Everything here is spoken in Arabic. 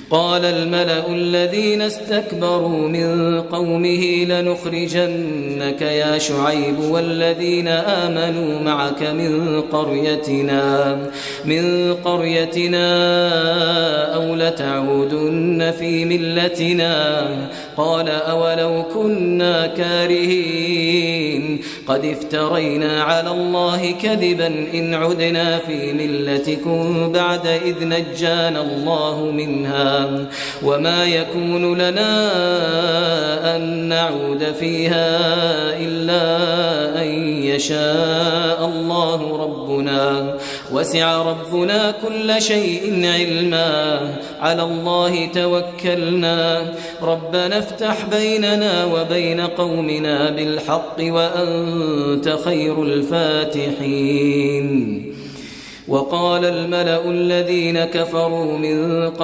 قال الملأ الذين استكبروا من قومه لنخرجنك يا شعيب والذين آمنوا معك من قريتنا أو لتعودن في ملتنا قال أولو كنا كارهين قد افترينا على الله كذبا إن عدنا في ملتكم بعد إذ نجانا الله منها وما يكون لنا أن نعود فيها إلا أن يشاء الله ربنا وسع ربنا كل شيء علما على الله توكلنا ربنا افتح بيننا وبين قومنا بالحق وأنت خير الفاتحين. وقال الملأ الذين كفروا من قومه